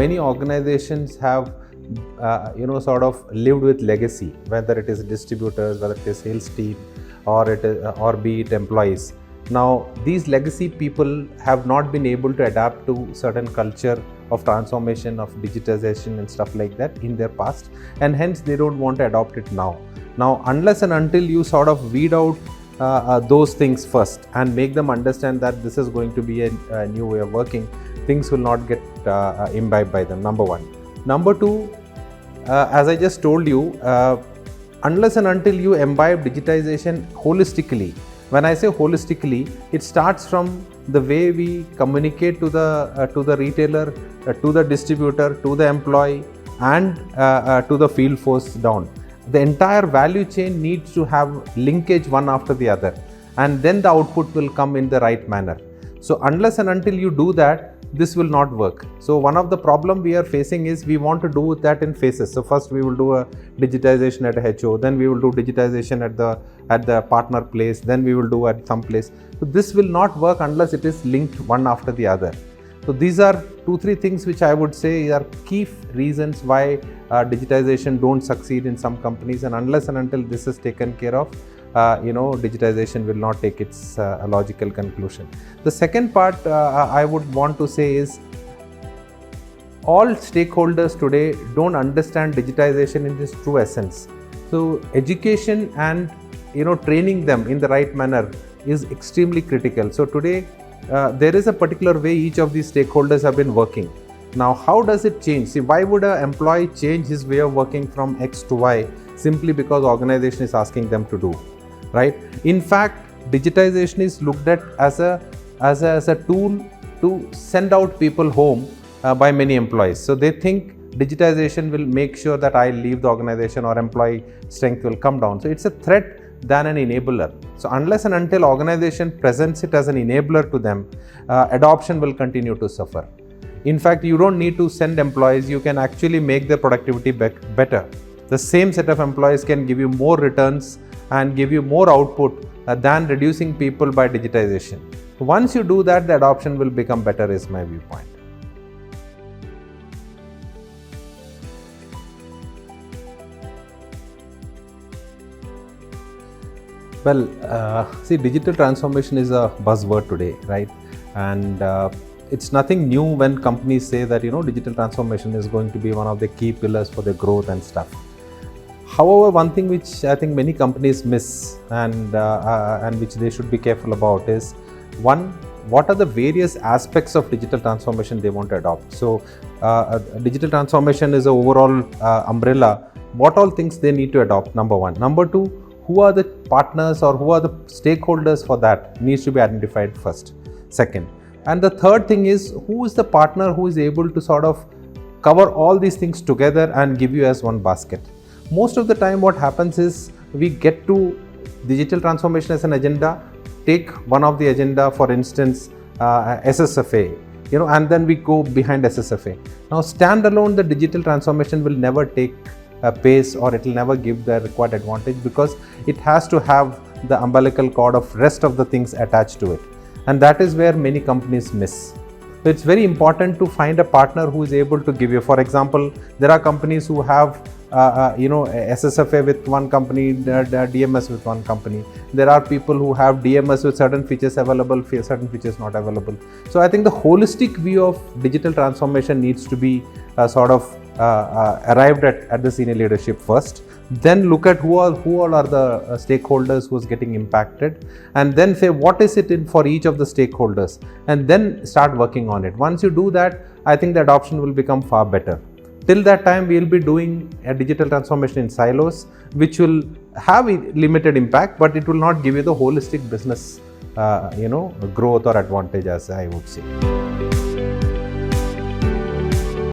many organizations have sort of lived with legacy, whether it is distributors, whether it is sales team, or be it employees. Now these legacy people have not been able to adapt to certain culture of transformation, of digitization and stuff like that in their past, and hence they don't want to adopt it now. Unless and until you sort of weed out those things first and make them understand that this is going to be a new way of working, things will not get imbibed by them, number one. Number two, as I just told you, unless and until you imbibe digitization holistically, when I say holistically, it starts from the way we communicate to the retailer, to the distributor, to the employee, and to the field force down. The entire value chain needs to have linkage one after the other, and then the output will come in the right manner. So unless and until you do that, this will not work. So one of the problem we are facing is we want to do that in phases. So first we will do a digitization at a HO, then we will do digitization at the partner place, then we will do at some place. So this will not work unless it is linked one after the other. So these are 2-3 things which I would say are key reasons why digitization don't succeed in some companies, and unless and until this is taken care of, digitization will not take its logical conclusion. The second part I would want to say is all stakeholders today don't understand digitization in its true essence. So education and training them in the right manner is extremely critical. So today there is a particular way each of these stakeholders have been working. Now how does it change? See, why would an employee change his way of working from X to Y simply because organization is asking them to do? Right? In fact, digitization is looked at as a tool to send out people home by many employees. So they think digitization will make sure that I leave the organization or employee strength will come down. So it's a threat than an enabler. So unless and until organization presents it as an enabler to them, adoption will continue to suffer. In fact, you don't need to send employees, you can actually make their productivity better. The same set of employees can give you more returns and give you more output than reducing people by digitization. Once you do that, the adoption will become better, is my viewpoint. Well, see, digital transformation is a buzzword today, right? And it's nothing new when companies say that digital transformation is going to be one of the key pillars for their growth and stuff. However, one thing which I think many companies miss and which they should be careful about is, one, what are the various aspects of digital transformation they want to adopt. So digital transformation is an overall umbrella. What all things they need to adopt, number one. Number two, who are the partners or who are the stakeholders for that needs to be identified first. Second, and the third thing is, who is the partner who is able to sort of cover all these things together and give you as one basket. Most of the time what happens is we get to digital transformation as an agenda, take one of the agenda, for instance SSFA, and then we go behind SSFA. Now standalone, the digital transformation will never take a pace, or it will never give the required advantage, because it has to have the umbilical cord of rest of the things attached to it, and that is where many companies miss. So it's very important to find a partner who is able to give you. For example, there are companies who have SSFA with one company, DMS with one company. There are people who have DMS with certain features available, certain features not available. So I think the holistic view of digital transformation needs to be arrived at the senior leadership first. Then look at who all are the stakeholders who is getting impacted, and then say what is it in for each of the stakeholders, and then start working on it. Once you do that, I think the adoption will become far better. Till that time, we will be doing a digital transformation in silos, which will have a limited impact, but it will not give you the holistic business growth or advantage, as I would say.